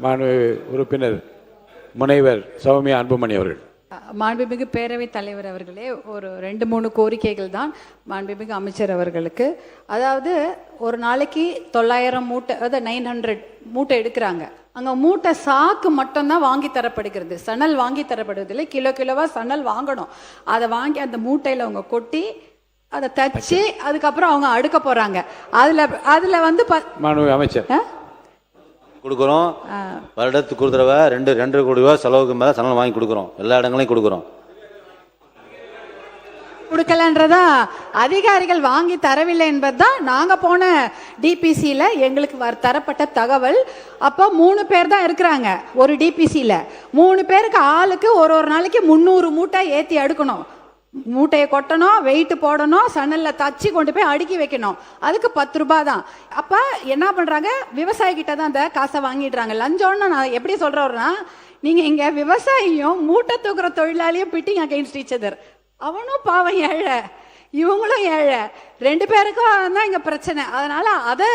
மாண்பு உறுப்பினர் முனைவர் சௌமியா அன்புமணி அவர்கள். மாண்புமிகு பேரவைத் தலைவர் அவர்களே, ஒரு 2-3 கோரிக்கைகள் தான் மாண்புமிகு அமைச்சர் அவர்களுக்கு. அதாவது ஒரு நாளைக்கு 900 மூட்டை, அதாவது 900 மூட்டை எடுக்கிறாங்க. அங்கே மூட்டை சாக்கு மட்டும்தான் வாங்கி தரப்படுகிறது, சணல் வாங்கி தரப்படுவதில்லை. கிலோ கிலோவா சணல் வாங்கணும். அதை வாங்கி அந்த மூட்டையில் அவங்க கொட்டி அதை தச்சு அதுக்கப்புறம் அவங்க அடுக்க போகிறாங்க. அதில் வந்து மாண்புமிகு அமைச்சர் கொடுக்குறோம். வருடத்துக்கு ஒரு தடவை 2 கோடி ரூபா செலவுக்கு மேலே சணல் வாங்கி கொடுக்குறோம். எல்லா இடங்களையும் கொடுக்குறோம். கொடுக்கலன்றதா அதிகாரிகள் வாங்கி தரவில்லை என்பதுதான் நாங்க போன டிபிசியில எங்களுக்கு தரப்பட்ட தகவல். அப்போ 3 பேர் தான் இருக்கிறாங்க ஒரு டிபிசியில. 3 பேருக்கு ஆளுக்கு ஒரு நாளைக்கு 300 மூட்டை ஏற்றி அடுக்கணும். மூட்டையை கொட்டணும், வெயிட் போடணும், சணல்ல தச்சு கொண்டு போய் அடுக்கி வைக்கணும். அதுக்கு 10 ரூபாய் தான். அப்ப என்ன பண்றாங்க, விவசாயிகிட்ட தான் அந்த காசை வாங்கிடுறாங்க. லஞ்சம்னு நான் எப்படி சொல்றேன்னா, நீங்க இங்க விவசாயியும் மூட்டை தூக்குற தொழிலாளியும் பிட்டிங் அகைன்ஸ்ட் ஈச் அதர். அவனும் பாவம் ஏழை, இவங்களும் ஏழை, 2 பேருக்கும் தான் இங்க பிரச்சனை. அதனால அதை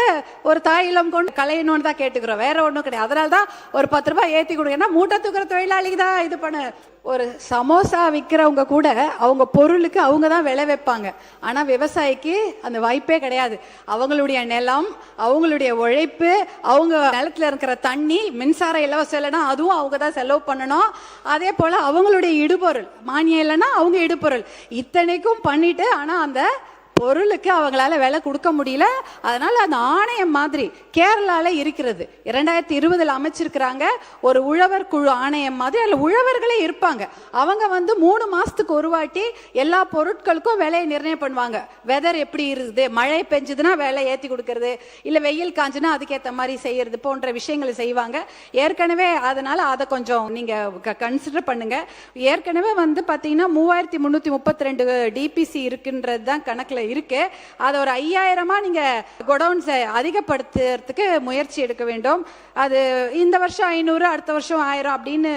ஒரு தாயிலம் கொண்டு கலையணும்னு தான் கேட்டுக்கிறோம், வேற ஒன்றும் கிடையாது. அதனால தான் ஒரு 10 ரூபாய் ஏற்றி கொடுங்கன்னா மூட்டை தூக்குற தொழிலாளிக்கு தான் இது பண்ண. ஒரு சமோசா விற்கிறவங்க கூட அவங்க பொருளுக்கு அவங்க தான் விலை வைப்பாங்க. ஆனால் விவசாயிக்கு அந்த வாய்ப்பே கிடையாது. அவங்களுடைய நிலம், அவங்களுடைய உழைப்பு, அவங்க நிலத்தில் இருக்கிற தண்ணி, மின்சாரம் இலவசம் இல்லைன்னா அதுவும் அவங்க தான் செலவு பண்ணணும். அதே போல் அவங்களுடைய இடுபொருள், மானியம் இல்லைன்னா அவங்க இடுபொருள், இத்தனைக்கும் பண்ணிட்டு ஆனால் அந்த பொருளுக்கு அவங்களால விலை கொடுக்க முடியல. அதனால அந்த ஆணையம் மாதிரி கேரளால இருக்கிறது, 2020 அமைச்சிருக்கிறாங்க ஒரு உழவர் குழு ஆணையம் மாதிரி. அதில் உழவர்களே இருப்பாங்க. அவங்க வந்து 3 மாசத்துக்கு ஒரு வாட்டி எல்லா பொருட்களுக்கும் விலையை நிர்ணயம் பண்ணுவாங்க. வெதர் எப்படி இருக்குது, மழை பெஞ்சதுன்னா விலை ஏற்றி கொடுக்கறது, இல்லை வெயில் காஞ்சுன்னா அதுக்கேற்ற மாதிரி செய்யறது போன்ற விஷயங்களை செய்வாங்க ஏற்கனவே. அதனால அதை கொஞ்சம் நீங்க கன்சிடர் பண்ணுங்க. ஏற்கனவே வந்து பார்த்தீங்கன்னா 3332 டிபிசி இருக்குன்றது தான் கணக்கில் இருக்கு. அதை ஒரு 5000 நீங்க கோடவுன்ஸ் அதிகப்படுத்துறதுக்கு முயற்சி எடுக்க வேண்டும். அது இந்த வருஷம் 500, அடுத்த வருஷம் 1000 அப்படின்னு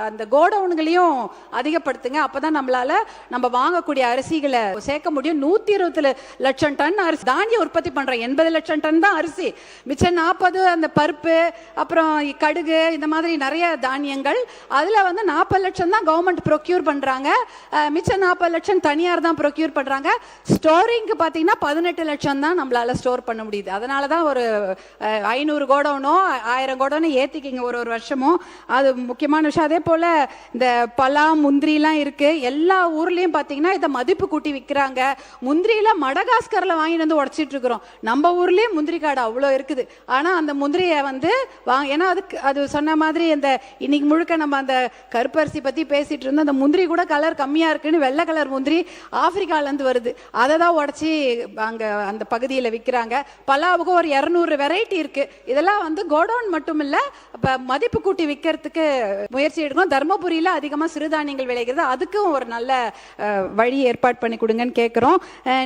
அந்த கோடவுன்களையும் அதிகப்படுத்துங்க. அப்பதான் நம்மளால நம்ம வாங்கக்கூடிய அரிசிகளை சேர்க்க முடியும். 120 லட்சம் டன் அரிசி தானிய உற்பத்தி பண்றோம், 80 லட்சம் டன் தான் அரிசி, மிச்சம் 40 அந்த பருப்பு, அப்புறம் கடுகு, இந்த மாதிரி நிறைய தானியங்கள். அதுல வந்து 40 லட்சம் தான் கவர்மெண்ட் ப்ரொக்யூர் பண்றாங்க, மிச்சம் 40 லட்சம் தனியார் தான் ப்ரொக்யூர் பண்றாங்க. ஸ்டோரிங்க்கு பார்த்தீங்கன்னா 18 லட்சம் தான் நம்மளால ஸ்டோர் பண்ண முடியுது. அதனால தான் ஒரு 500 கோடவுனோ 1000 கோடவுனோ ஏற்றிக்கிங்க ஒரு வருஷமும். அது முக்கியமான விஷயம். அதே போல் இந்த பலா, முந்திரிலாம் இருக்கு. எல்லா ஊர்லேயும் பார்த்தீங்கன்னா இதை மதிப்பு கூட்டி விற்கிறாங்க. முந்திரியில் மடகாஸ்கரில் வாங்கிட்டு வந்து உடச்சிட்டு இருக்கிறோம். நம்ம ஊர்லேயும் முந்திரி காடு அவ்வளோ இருக்குது. ஆனால் அந்த முந்திரியை வந்து ஏன்னா அது சொன்ன மாதிரி இந்த இன்னைக்கு முழுக்க நம்ம அந்த கருப்பரிசி பற்றி பேசிட்டு இருந்தோம். அந்த முந்திரி கூட கலர் கம்மியாக இருக்குன்னு வெள்ளை கலர் முந்திரி ஆப்பிரிக்காலேருந்து வருது. அதை தான் உடச்சி அங்கே அந்த பகுதியில் விற்கிறாங்க. பலாவுக்கு ஒரு 200 வெரைட்டி இருக்கு. இதெல்லாம் வந்து கோடவுன் மட்டும் இல்லை, இப்போ மதிப்பு கூட்டி விற்கிறதுக்கு முயற்சி எடுக்கணும். தர்மபுரியில் அதிகமாக சிறுதானியங்கள் விளைகிறது, அதுக்கும் ஒரு நல்ல வழி ஏற்பாடு பண்ணி கொடுங்கன்னு கேட்குறோம்.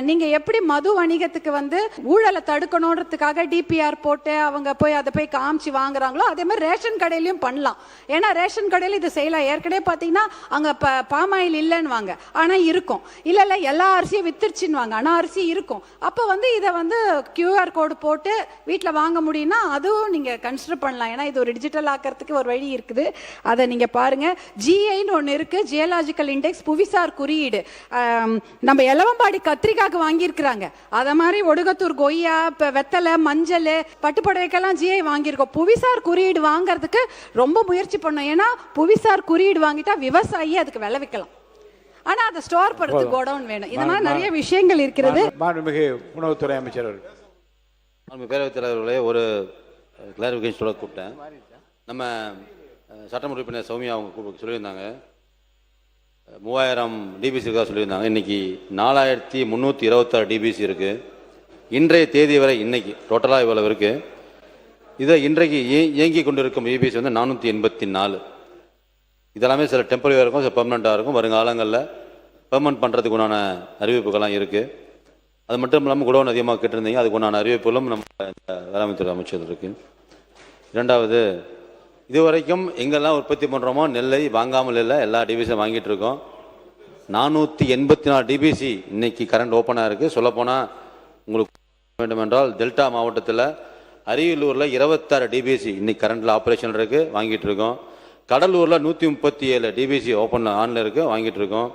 நீங்கள் எப்படி மது வணிகத்துக்கு வந்து ஊழலை தடுக்கணுன்றதுக்காக டிபிஆர் போட்டு அவங்க அதை போய் காமிச்சு வாங்குறாங்களோ அதே மாதிரி ரேஷன் கடையிலையும் பண்ணலாம். ஏன்னா ரேஷன் கடையில் இது செய்யலாம். ஏற்கனவே பார்த்தீங்கன்னா அங்கே பாமாயில் இல்லைன்னு வாங்க, ஆனால் இருக்கும். இல்லை எல்லா அரிசியும் வித்துருச்சுன்னு, ஆனால் அரிசி இருக்கும். அப்போ வந்து இதை வந்து கியூஆர் கோடு போட்டு வீட்டில் வாங்க முடியும்னா அதுவும் நீங்கள் கன்சிடர் பண்ணலாம். ஏன்னா இது ஒரு டிஜிட்டல் ஆக்கிறதுக்கு ஒரு வழி இருக்குது, அதை நீங்கள் பாருங்கள். ஜிஐன்னு ஒன்று இருக்குது, ஜியாலஜிக்கல் இண்டெக்ஸ், புவிசார் குறியீடு. நம்ம எலவம்பாடி கத்திரிக்காய்க்கு வாங்கியிருக்கிறாங்க. அதை மாதிரி ஒடுகத்தூர் கொய்யா, இப்போ வெத்தலை, மஞ்சள், பட்டுப்புடவைக்கெல்லாம் ஜிஐ வாங்கியிருக்கோம். புவிசார் குறியீடு வாங்கிறதுக்கு ரொம்ப முயற்சி பண்ணோம். ஏன்னா புவிசார் குறியீடு வாங்கிட்டா விவசாயி அதுக்கு விலை விற்கலாம். ஆனா அதை ஸ்டோர் பண்றது கோடவுன் வேணும். இந்த மாதிரி நிறைய விஷயங்கள் இருக்கிறது. மாண்புமிகு உணவுத்துறை அமைச்சர் அவர்கள். பேரவைத் தலைவர்களே, ஒரு கிளாரிஃபிகேஷனோட கூப்பிட்டேன். நம்ம சட்டமன்ற உறுப்பினர் சௌமியா அவங்க சொல்லியிருந்தாங்க 3000 டிபிசி இருக்கா சொல்லியிருந்தாங்க. இன்னைக்கு 4326 டிபிசி இருக்கு. இன்றைய தேதி வரை இன்னைக்கு டோட்டலாக இவ்வளவு இருக்கு. இதை இன்றைக்கு இயங்கி கொண்டிருக்கும் டிபிசி வந்து 484. இதெல்லாமே சில டெம்பரரியாக இருக்கும், சில பெர்மனெண்ட்டாக இருக்கும். வருங்காலங்களில் பெர்மனெண்ட் பண்ணுறதுக்கு உண்டான அறிவிப்புகள்லாம் இருக்குது. அது மட்டும் இல்லாமல் குடோன் அதிகமாக கேட்டிருந்தீங்க, அதுக்கு உண்டான அறிவிப்புகளும் நம்ம வேளாண்மைத்துறை அமைச்சர் இருக்குது. இரண்டாவது, இதுவரைக்கும் எங்கெல்லாம் உற்பத்தி பண்ணுறோமோ நெல்லை வாங்காமல் இல்லை, எல்லா டிபிசியும் வாங்கிட்டு இருக்கோம். 484 டிபிசி இன்னைக்கு கரண்ட் ஓப்பனாக இருக்குது. சொல்லப்போனால் உங்களுக்கு வேண்டுமென்றால் டெல்டா மாவட்டத்தில் அரியலூரில் 26 டிபிசி இன்னைக்கு கரண்டில் ஆப்ரேஷன் இருக்குது, வாங்கிட்டு இருக்கோம். கடலூரில் 137 டிபிசி ஓப்பன் ஆனில் இருக்குது, வாங்கிட்டு இருக்கோம்.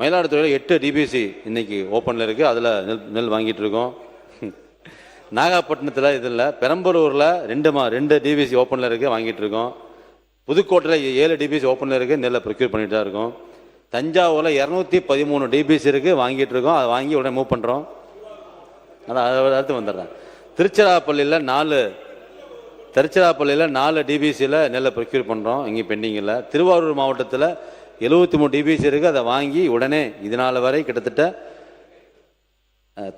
மயிலாடுதுறையில் 8 டிபிசி இன்னைக்கு ஓப்பனில் இருக்குது, அதில் நெல் வாங்கிட்டு இருக்கோம். நாகப்பட்டினத்தில் இது இல்லை, பெரம்பலூரில் 2 டிபிசி ஓப்பனில் இருக்குது, வாங்கிட்டு இருக்கோம். புதுக்கோட்டையில் 7 டிபிசி ஓப்பனில் இருக்குது, நெல்லை ப்ரொக்யூர் பண்ணிட்டு தான் இருக்கோம். தஞ்சாவூரில் 213 டிபிசி இருக்குது, வாங்கிட்டு இருக்கோம். அதை வாங்கி உடனே மூவ் பண்ணுறோம். அதான் அடுத்து வந்துடுறேன். திருச்சிராப்பள்ளியில் 4 டிபிசியில் நெல்லை ப்ரொக்யூர் பண்ணுறோம், இங்கே பெண்டிங் இல்லை. திருவாரூர் மாவட்டத்தில் 73 டிபிசி இருக்குது, அதை வாங்கி உடனே இதனால் வரை கிட்டத்தட்ட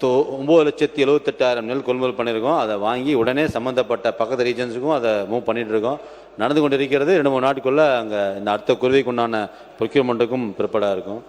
9,78,000 நெல் கொள்முதல் பண்ணியிருக்கோம். அதை வாங்கி உடனே சம்மந்தப்பட்ட பக்கத்து ரீஜன்ஸுக்கும் அதை மூவ் பண்ணிட்டு இருக்கோம். நடந்து கொண்டு இருக்கிறது. 2-3 நாட்டுக்குள்ளே அங்கே இந்த அடுத்த குருவிக்கு உண்டான ப்ரொக்யூர்மெண்ட்டுக்கும் ப்ரிப்பேர்டாக இருக்கும்.